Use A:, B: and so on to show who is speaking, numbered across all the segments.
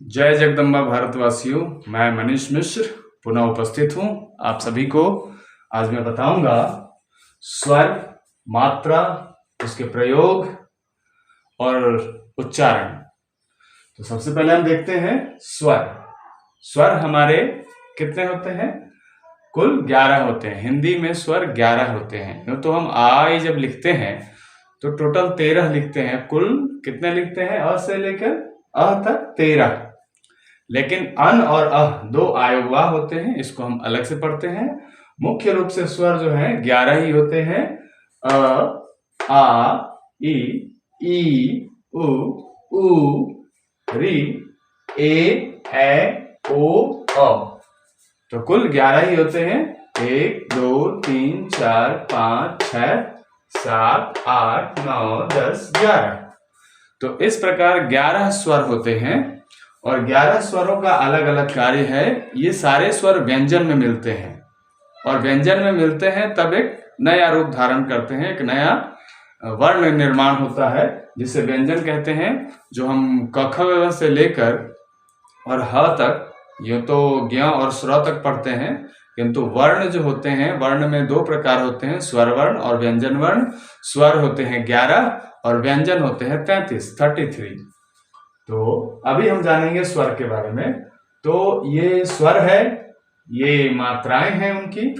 A: जय जगदम्बा भारतवासियों, मैं मनीष मिश्र पुनः उपस्थित हूँ आप सभी को। आज मैं बताऊंगा स्वर, मात्रा, उसके प्रयोग और उच्चारण। तो सबसे पहले हम देखते हैं स्वर। स्वर हमारे कितने होते हैं? कुल 11 होते हैं। हिंदी में स्वर 11 होते हैं। यूँ तो हम आई जब लिखते हैं तो टोटल 13 लिखते हैं। कुल कितने लिखते हैं? अ से लेकर अ तक 13। लेकिन अन और अह दो आयोगवाह होते हैं, इसको हम अलग से पढ़ते हैं। मुख्य रूप से स्वर जो है 11 ही होते हैं। अ, आ, ई, उ, री, ए, ओ, अ। तो कुल 11 ही होते हैं। 1, 2, 3, 4, 5, 6, 7, 8, 9, 10, 11। तो इस प्रकार 11 स्वर होते हैं और 11 स्वरों का अलग अलग कार्य है। ये सारे स्वर व्यंजन में मिलते हैं और व्यंजन में मिलते हैं तब एक नया रूप धारण करते हैं, एक नया वर्ण निर्माण होता है जिसे व्यंजन कहते हैं। जो हम क ख ग से लेकर और ह तक, ये तो ज्ञ और स्र तक पढ़ते हैं, किंतु वर्ण जो होते हैं, वर्ण में दो प्रकार होते हैं, स्वर वर्ण और व्यंजन वर्ण। स्वर होते हैं 11 और व्यंजन होते हैं 33। तो अभी हम जानेंगे स्वर के बारे में। तो ये स्वर है, ये मात्राएं हैं उनकी,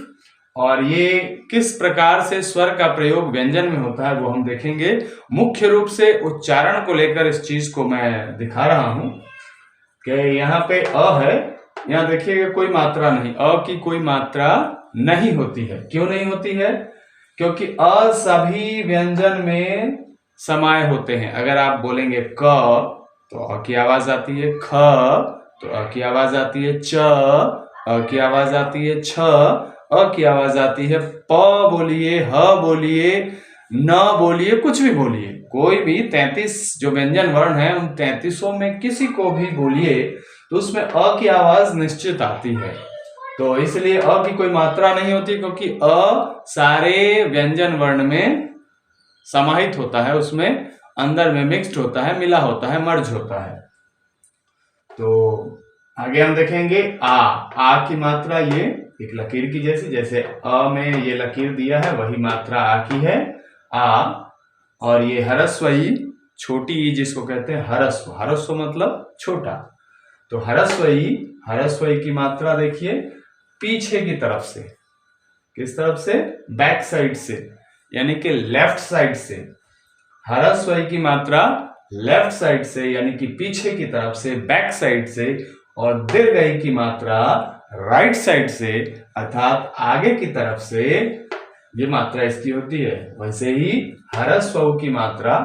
A: और ये किस प्रकार से स्वर का प्रयोग व्यंजन में होता है वो हम देखेंगे। मुख्य रूप से उच्चारण को लेकर इस चीज को मैं दिखा रहा हूं कि यहाँ पे अ है, यहाँ देखिएगा कोई मात्रा नहीं, अ की कोई मात्रा नहीं होती है। क्यों नहीं होती है? क्योंकि अ सभी व्यंजन में समाये होते हैं। अगर आप बोलेंगे क तो अ की आवाज आती है, ख तो अ की आवाज आती है, च अ की आवाज आती है, छ अ की आवाज आती है, प बोलिए, ह बोलिए, न बोलिए, कुछ भी बोलिए, कोई भी 33 जो व्यंजन वर्ण है उन 33 में किसी को भी बोलिए तो उसमें अ की आवाज निश्चित आती है। तो इसलिए अ की कोई मात्रा नहीं होती, क्योंकि अ सारे व्यंजन वर्ण में समाहित होता है, उसमें अंदर में मिक्स्ड होता है, मिला होता है, मर्ज होता है। तो आगे हम देखेंगे आ की मात्रा ये एक लकीर की जैसी, जैसे अ में ये लकीर दिया है वही मात्रा आ की है, आ। और ये हरस्व ई, छोटी ई जिसको कहते हैं हरस्व, हरस्व मतलब छोटा। तो हरस्व ई की मात्रा देखिए पीछे की तरफ से। किस तरफ से? बैक साइड से, यानी कि लेफ्ट साइड से। हरस्व ई की मात्रा लेफ्ट साइड से यानी कि पीछे की तरफ से, बैक साइड से। और दीर्घ ई की मात्रा राइट साइड से अर्थात आगे की तरफ से ये मात्रा इसकी होती है। वैसे ही हरस्व उ की मात्रा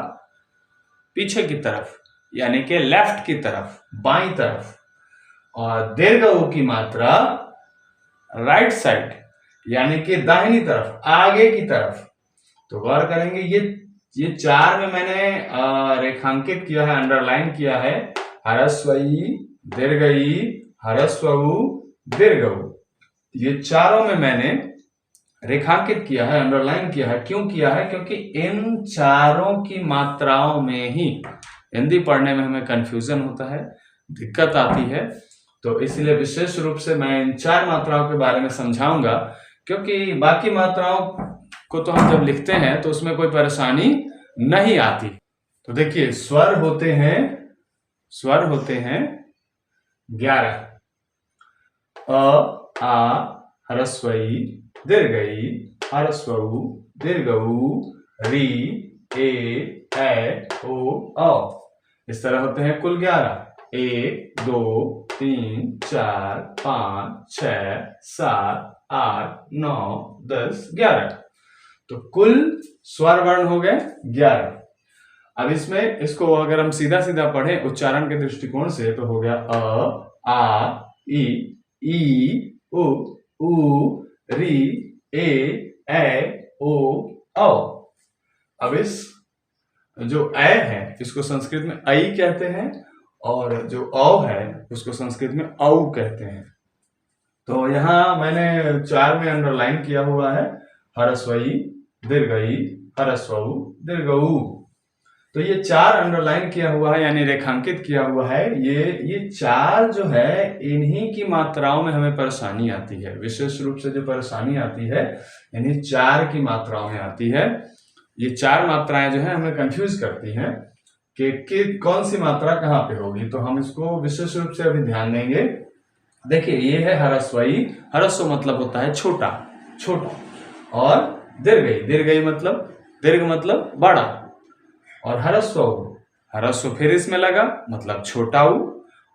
A: पीछे की तरफ यानी कि लेफ्ट की तरफ, बाईं तरफ। और दीर्घ उ की मात्रा राइट साइड यानी कि दाहिनी तरफ, आगे की तरफ। तो गौर करेंगे ये 4 में मैंने रेखांकित किया है, अंडरलाइन किया है। हरस्व ई, दीर्घ ई, हरस्व उ, दीर्घ उ, ये चारों में मैंने रेखांकित किया है, अंडरलाइन किया है। क्यों किया है? क्योंकि इन चारों की मात्राओं में ही हिंदी पढ़ने में हमें कंफ्यूजन होता है, दिक्कत आती है। तो इसलिए विशेष रूप से मैं इन 4 मात्राओं के बारे में समझाऊंगा, क्योंकि बाकी मात्राओं को तो हम जब लिखते हैं तो उसमें कोई परेशानी नहीं आती। तो देखिए स्वर होते हैं 11। अ, आ, हरस्व ई, दीर्घ ई, हरस्व उ, दीर्घ उ, री, ए, ओ, अ। इस तरह होते हैं कुल 11। 1, 2, 3, 4, 5, 6, 7, 8, 9, 10, 11। तो कुल स्वर वर्ण हो गए 11। अब इसमें इसको अगर हम सीधा सीधा पढ़ें उच्चारण के दृष्टिकोण से तो हो गया अ, आ, ई, उ, री, ए, ओ, औ। अब इस जो ए है इसको संस्कृत में आई कहते हैं और जो औ है उसको संस्कृत में औ कहते हैं। तो यहाँ मैंने 4 में अंडरलाइन किया हुआ है, हरस्व ई, दीर्घ ई, हरस्व उ, दीर्घ उ। तो ये 4 अंडरलाइन किया हुआ है यानी रेखांकित किया हुआ है, ये 4 जो है इन्हीं की मात्राओं में हमें परेशानी आती है। विशेष रूप से जो परेशानी आती है यानी 4 की मात्राओं में आती है। ये 4 मात्राएं जो है हमें कंफ्यूज करती हैं कि कौन सी मात्रा कहाँ पे होगी। तो हम इसको विशेष रूप से अभी ध्यान देंगे। देखिए ये है ह्रस्वई। ह्रस्व मतलब होता है छोटा, छोटा। और दीर्घई, दीर्घई मतलब दीर्घ मतलब बड़ा। और ह्रस्व, ह्रस्व फिर इसमें लगा मतलब छोटा ऊ।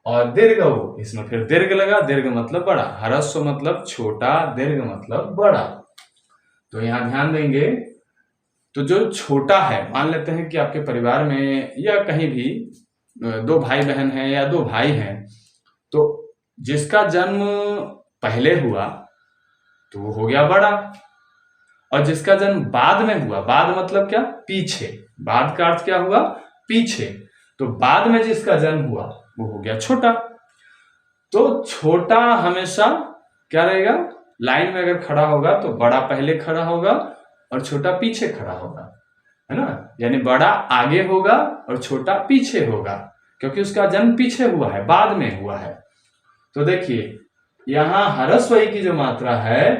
A: और दीर्घ ऊ, इसमें फिर दीर्घ लगा, दीर्घ मतलब बड़ा। ह्रस्व मतलब छोटा, दीर्घ मतलब बड़ा। तो यहां ध्यान देंगे। तो जो छोटा है, मान लेते हैं कि आपके परिवार में या कहीं भी 2 भाई बहन हैं या 2 भाई हैं, तो जिसका जन्म पहले हुआ तो वो हो गया बड़ा, और जिसका जन्म बाद में हुआ, बाद मतलब क्या, पीछे, बाद का अर्थ क्या हुआ, पीछे, तो बाद में जिसका जन्म हुआ वो हो गया छोटा। तो छोटा हमेशा क्या रहेगा, लाइन में अगर खड़ा होगा तो बड़ा पहले खड़ा होगा और छोटा पीछे खड़ा होगा, है ना। यानी बड़ा आगे होगा और छोटा पीछे होगा, क्योंकि उसका जन्म पीछे हुआ है, बाद में हुआ है। तो देखिए यहां ह्रस्वई की जो मात्रा है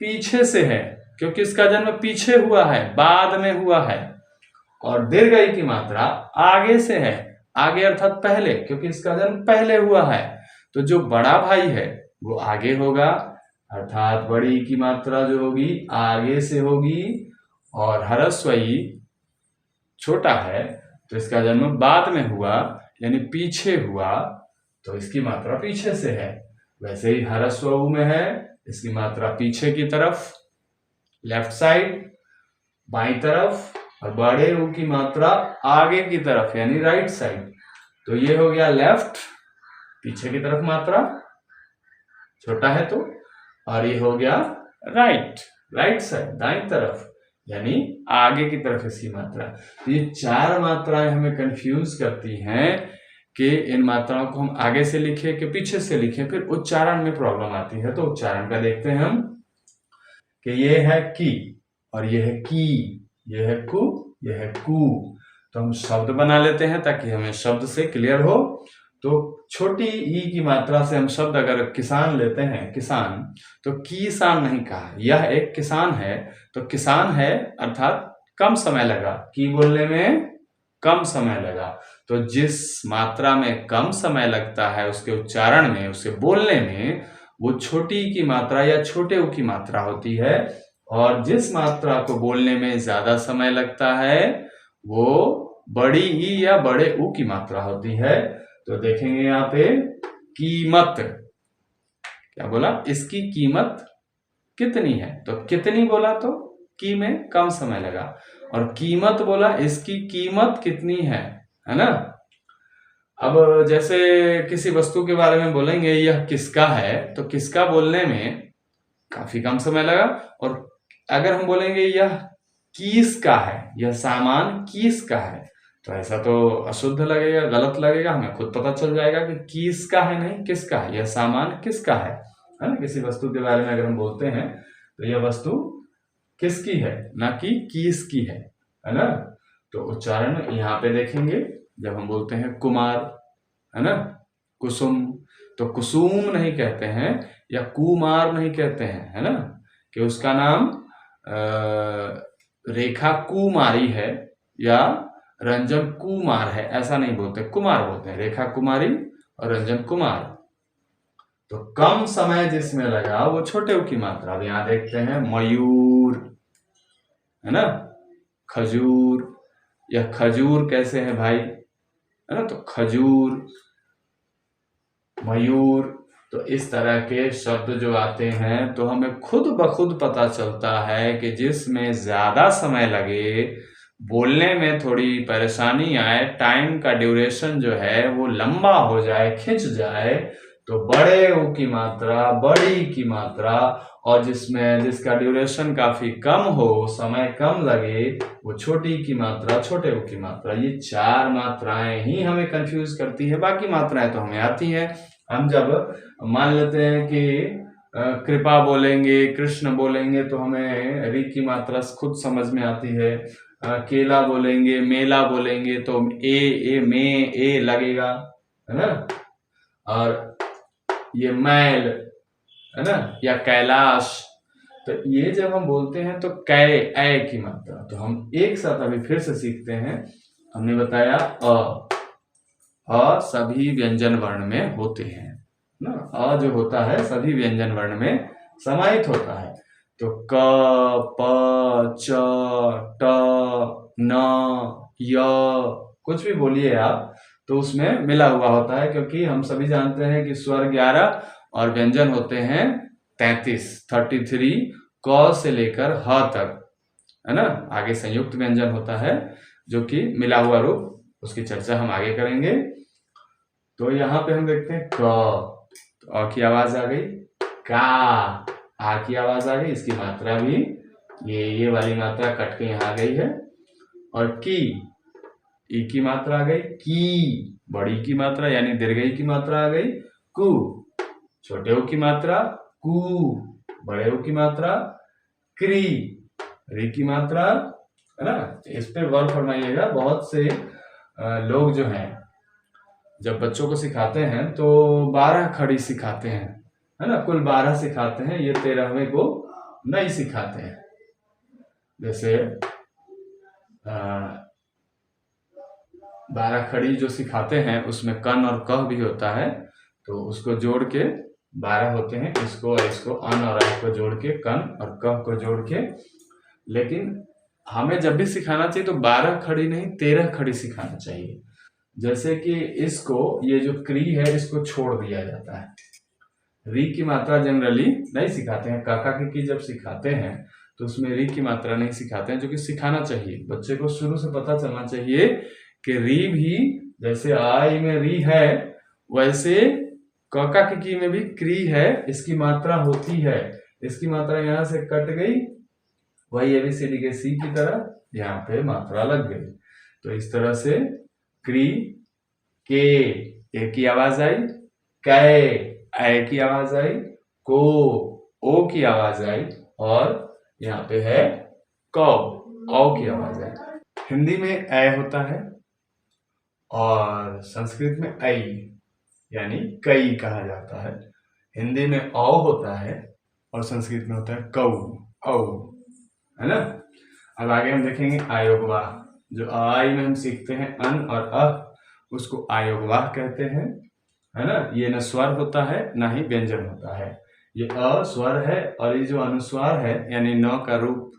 A: पीछे से है, क्योंकि इसका जन्म पीछे हुआ है, बाद में हुआ है। और दीर्घई की मात्रा आगे से है, आगे अर्थात पहले, क्योंकि इसका जन्म पहले हुआ है। तो जो बड़ा भाई है वो आगे होगा, अर्थात बड़ी की मात्रा जो होगी आगे से होगी। और ह्रस्वई छोटा है तो इसका जन्म बाद में हुआ यानी पीछे हुआ, तो इसकी मात्रा पीछे से है। वैसे ही ह्रस्व ऊ में है, इसकी मात्रा पीछे की तरफ, लेफ्ट साइड, बाईं तरफ। और बड़े ऊ की मात्रा आगे की तरफ यानी राइट साइड। तो ये हो गया लेफ्ट, पीछे की तरफ मात्रा, छोटा है तो। और ये हो गया राइट, राइट साइड, दाईं तरफ, यानी आगे की तरफ इसकी मात्रा। तो ये 4 मात्राएं हमें कंफ्यूज करती हैं कि इन मात्राओं को हम आगे से लिखें कि पीछे से लिखें, फिर उच्चारण में प्रॉब्लम आती है। तो उच्चारण का देखते हैं हम कि ये है की और ये है की, ये है कु, ये है कु। तो हम शब्द बना लेते हैं ताकि हमें शब्द से क्लियर हो। तो छोटी ई की मात्रा से हम शब्द अगर किसान लेते हैं, किसान, तो किसान नहीं कहा, यह एक किसान है। तो किसान है अर्थात कम समय लगा, की बोलने में कम समय लगा। तो जिस मात्रा में कम समय लगता है उसके उच्चारण में, उसे बोलने में, वो छोटी की मात्रा या छोटे ऊ की मात्रा होती है। और जिस मात्रा को बोलने में ज्यादा समय लगता है वो बड़ी ई या बड़े ऊ की मात्रा होती है। तो देखेंगे यहाँ पे कीमत, क्या बोला, इसकी कीमत कितनी है। तो कितनी बोला तो की में कम समय लगा, और कीमत बोला इसकी कीमत कितनी है ना। अब जैसे किसी वस्तु के बारे में बोलेंगे यह किसका है, तो किसका बोलने में काफी कम समय लगा। और अगर हम बोलेंगे यह किसका है, यह सामान किसका है, तो ऐसा तो अशुद्ध लगेगा, गलत लगेगा, हमें खुद पता चल जाएगा कि किसका है, नहीं किसका है, यह सामान किसका है ना। किसी वस्तु के बारे में अगर हम बोलते हैं तो यह वस्तु किसकी है, ना कि किसकी है ना। तो उच्चारण यहाँ पे देखेंगे, जब हम बोलते हैं कुमार, है ना, कुसुम, तो कुसुम नहीं कहते हैं या कुमार नहीं कहते हैं, है ना, कि उसका नाम रेखा कुमारी है या रंजन कुमार है, ऐसा नहीं बोलते, कुमार बोलते हैं, रेखा कुमारी और रंजन कुमार। तो कम समय जिसमें लगा वो छोटे ऊ की मात्रा। अब यहां देखते हैं मयूर, है ना, खजूर, यह खजूर कैसे है भाई, है ना, तो खजूर, मयूर। तो इस तरह के शब्द जो आते हैं तो हमें खुद ब खुद पता चलता है कि जिसमें ज्यादा समय लगे, बोलने में थोड़ी परेशानी आए, टाइम का ड्यूरेशन जो है वो लंबा हो जाए, खिंच जाए, तो बड़े ऊ की मात्रा, बड़ी की मात्रा। और जिसका ड्यूरेशन काफी कम हो, समय कम लगे, वो छोटी की मात्रा, छोटे ऊ की मात्रा। ये 4 मात्राएं ही हमें कंफ्यूज करती है, बाकी मात्राएं तो हमें आती हैं। हम जब मान लेते हैं कि कृपा बोलेंगे, कृष्ण बोलेंगे, तो हमें री की मात्रा खुद समझ में आती है। केला बोलेंगे, मेला बोलेंगे तो ए में ए लगेगा, है ना। और ये मैल, है ना, या कैलाश, तो ये जब हम बोलते हैं तो कै ए की मात्रा। तो हम एक साथ अभी फिर से सीखते हैं। हमने बताया अ सभी व्यंजन वर्ण में होते हैं ना। अ जो होता है सभी व्यंजन वर्ण में समाहित होता है। तो क, प, च, ट, न, य, कुछ भी बोलिए आप, तो उसमें मिला हुआ होता है, क्योंकि हम सभी जानते हैं कि स्वर 11 और व्यंजन होते हैं 33 क से लेकर ह तक, है ना। आगे संयुक्त व्यंजन होता है जो कि मिला हुआ रूप, उसकी चर्चा हम आगे करेंगे। तो यहाँ पे हम देखते हैं क, तो अ की आवाज आ गई, का, आ की आवाज आ गई, इसकी मात्रा भी ये वाली मात्रा कट के यहाँ आ गई है। और की, ई की मात्रा आ गई, की बड़ी की मात्रा यानी दीर्घई की मात्रा आ गई। कु, छोटे ऊ की मात्रा, कु, बड़े ऊ की मात्रा, क्री, री की मात्रा, है ना। इस पे गौर फरमाइएगा। बहुत से लोग जो हैं जब बच्चों को सिखाते हैं तो 12 खड़ी सिखाते हैं, है ना। कुल 12 सिखाते हैं, ये 13वें को नहीं सिखाते हैं। जैसे 12 खड़ी जो सिखाते हैं उसमें कन और कह भी होता है, तो उसको जोड़ के 12 होते हैं। इसको और इसको, अन और अ को जोड़ के, कन और कह को जोड़ के। लेकिन हमें जब भी सिखाना चाहिए तो 12 खड़ी नहीं 13 खड़ी सिखाना चाहिए। जैसे कि इसको, ये जो क्री है इसको छोड़ दिया जाता है। री की मात्रा जनरली नहीं सिखाते हैं। काका की जब सिखाते हैं तो उसमें री की मात्रा नहीं सिखाते हैं, जो कि सिखाना चाहिए। बच्चे को शुरू से पता चलना चाहिए कि री भी जैसे आई में री है, वैसे काका की में भी क्री है, इसकी मात्रा होती है। इसकी मात्रा यहाँ से कट गई, वही ABCD के सी की तरह यहाँ पे मात्रा लग गई। तो इस तरह से क्री, के, ए की आवाज आई, कै, ए की आवाज आई, को, ओ की आवाज आई, और यहाँ पे है कौ, औ की आवाज आई। हिंदी में ए होता है और संस्कृत में ऐ यानी कई कहा जाता है। हिंदी में औ होता है और संस्कृत में होता है कौ, औ, है ना। अब आगे हम देखेंगे आयोगवाह। जो आई में हम सीखते हैं अन और अ, उसको आयोगवाह कहते हैं, है ना। ये न स्वर होता है ना ही व्यंजन होता है। ये अ स्वर है और ये जो अनुस्वार है यानी न का रूप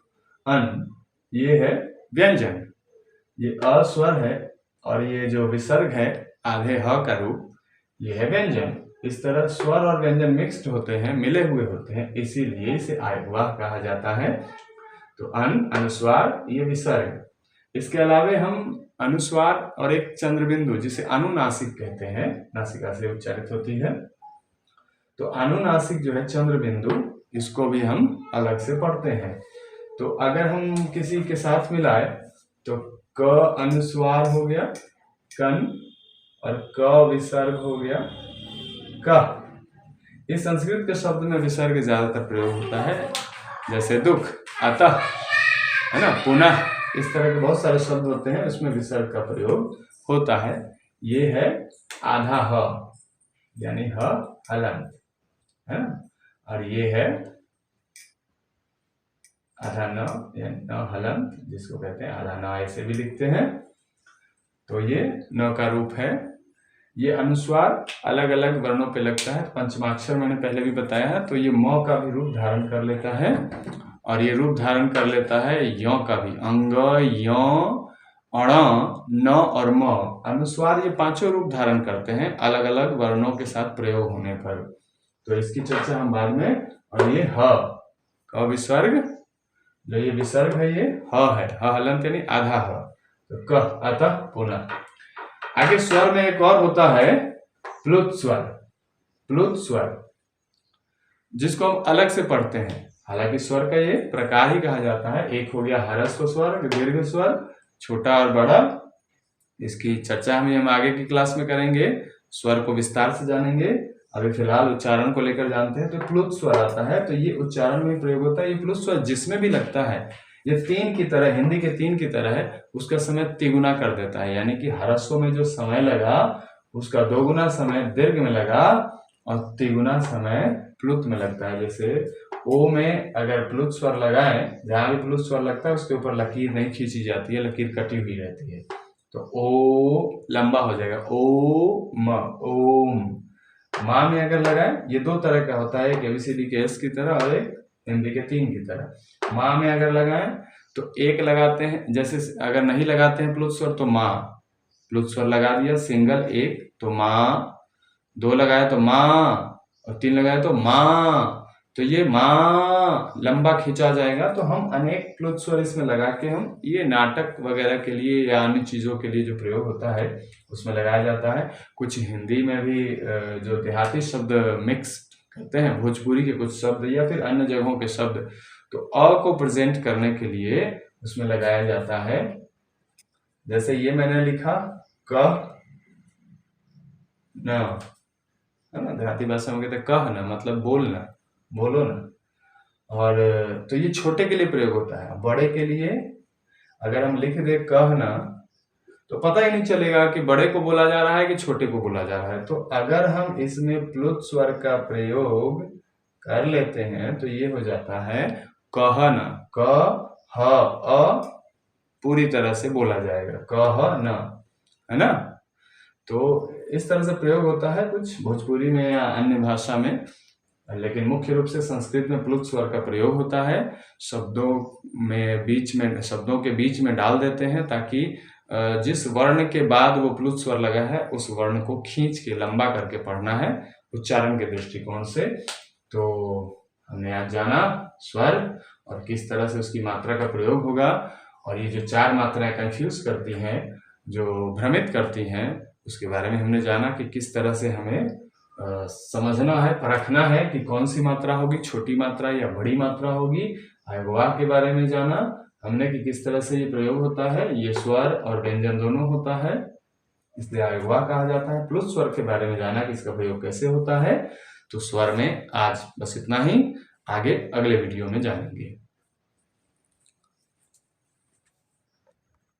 A: अन, ये है व्यंजन। ये अ स्वर है और ये जो विसर्ग है आधे ह का रूप, ये है व्यंजन। इस तरह स्वर और व्यंजन मिक्स्ड होते हैं, मिले हुए होते हैं, इसीलिए इसे आयोगवाह कहा जाता है। तो अन, अनुस्वार, ये विसर्ग। इसके अलावे हम अनुस्वार और एक चंद्रबिंदु जिसे अनुनासिक कहते हैं, नासिका से उच्चारित होती है, तो अनुनासिक जो है चंद्रबिंदु, इसको भी हम अलग से पढ़ते हैं। तो अगर हम किसी के साथ मिलाए तो क अनुस्वार हो गया कन और क विसर्ग हो गया क। इस संस्कृत के शब्द में विसर्ग ज्यादातर प्रयोग होता है, जैसे दुख, अतः, है ना, पुनः, इस तरह के बहुत सारे शब्द होते हैं उसमें विसर्ग का प्रयोग होता है। ये है आधा ह यानी ह हलंत, है ना। और ये है आधा न यानी न हलंत, जिसको कहते हैं आधा न, ऐसे भी लिखते हैं। तो ये न का रूप है। ये अनुस्वार अलग अलग वर्णों पे लगता है। पंचमाक्षर मैंने पहले भी बताया है, तो ये म का भी रूप धारण कर लेता है और ये रूप धारण कर लेता है य का भी। अंग, य, अण, न और म, अनुस्वार ये पांचों रूप धारण करते हैं अलग अलग वर्णों के साथ प्रयोग होने पर। तो इसकी चर्चा हम बाद में। और ये ह का विसर्ग, जो ये विसर्ग है ये ह है, ह हलंत यानी आधा ह। तो क, अतः, पुनः। आगे स्वर में एक और होता है प्लुत स्वर। प्लुत स्वर जिसको हम अलग से पढ़ते हैं। हालांकि स्वर का ये प्रकार ही कहा जाता है। एक हो गया ह्रस्व स्वर, दीर्घ स्वर, छोटा और बड़ा। इसकी चर्चा हम आगे की क्लास में करेंगे, स्वर को विस्तार से जानेंगे। अभी फिलहाल उच्चारण को लेकर जानते हैं। तो प्लुत स्वर आता है, तो ये उच्चारण में प्रयोग होता है। ये प्लुत स्वर जिसमें भी लगता है ये तीन की तरह, हिंदी के तीन की तरह है, उसका समय तिगुना कर देता है, यानी कि ह्रस्व में जो समय लगा उसका दोगुना समय दीर्घ में लगा और तिगुना समय प्लुत में लगता है। जैसे ओ में अगर प्लुत स्वर लगाए, जहां भी प्लुत स्वर लगता है उसके ऊपर लकीर नहीं खींची जाती है, लकीर कटी हुई रहती है, तो ओ लंबा हो जाएगा, ओ म, ओम। माँ में अगर लगाए, ये दो तरह का होता है, एक एबीसीडी के एस की तरह और एक हिंदी के तीन की तरह। माँ में अगर लगाए तो एक लगाते हैं, जैसे अगर नहीं लगाते हैं प्लुत स्वर तो माँ, प्लुत स्वर लगा दिया सिंगल एक तो माँ, दो लगाए तो माँ और तीन लगाए तो माँ, तो ये माँ लंबा खींचा जाएगा। तो हम अनेक प्लुत स्वर इसमें लगा के हम ये नाटक वगैरह के लिए या अन्य चीजों के लिए जो प्रयोग होता है उसमें लगाया जाता है। कुछ हिंदी में भी जो देहाती शब्द मिक्स करते हैं, भोजपुरी के कुछ शब्द या फिर अन्य जगहों के शब्द, तो अ को प्रेजेंट करने के लिए उसमें लगाया जाता है। जैसे ये मैंने लिखा कह न, है ना, देहाती भाषा में कहते हैं कह न, मतलब बोलना, बोलो ना। और तो ये छोटे के लिए प्रयोग होता है। बड़े के लिए अगर हम लिख दे कह न तो पता ही नहीं चलेगा कि बड़े को बोला जा रहा है कि छोटे को बोला जा रहा है। तो अगर हम इसमें प्लुत स्वर का प्रयोग कर लेते हैं तो ये हो जाता है कहन, क ह अ पूरी तरह से बोला जाएगा, कह न, है ना। तो इस तरह से प्रयोग होता है कुछ भोजपुरी में या अन्य भाषा में, लेकिन मुख्य रूप से संस्कृत में प्लुत स्वर का प्रयोग होता है। शब्दों के बीच में डाल देते हैं ताकि जिस वर्ण के बाद वो प्लुत स्वर लगा है उस वर्ण को खींच के लंबा करके पढ़ना है उच्चारण के दृष्टिकोण से। तो हमने आज जाना स्वर और किस तरह से उसकी मात्रा का प्रयोग होगा, और ये जो चार मात्राएं कंफ्यूज करती हैं, जो भ्रमित करती हैं, उसके बारे में हमने जाना कि किस तरह से हमें समझना है, परखना है कि कौन सी मात्रा होगी, छोटी मात्रा या बड़ी मात्रा होगी। अयगुआ के बारे में जाना हमने कि किस तरह से ये प्रयोग होता है, ये स्वर और व्यंजन दोनों होता है, इसलिए अयगुआ कहा जाता है। प्लुत स्वर के बारे में जाना कि इसका प्रयोग कैसे होता है। तो स्वर में आज बस इतना ही, आगे अगले वीडियो में जानेंगे।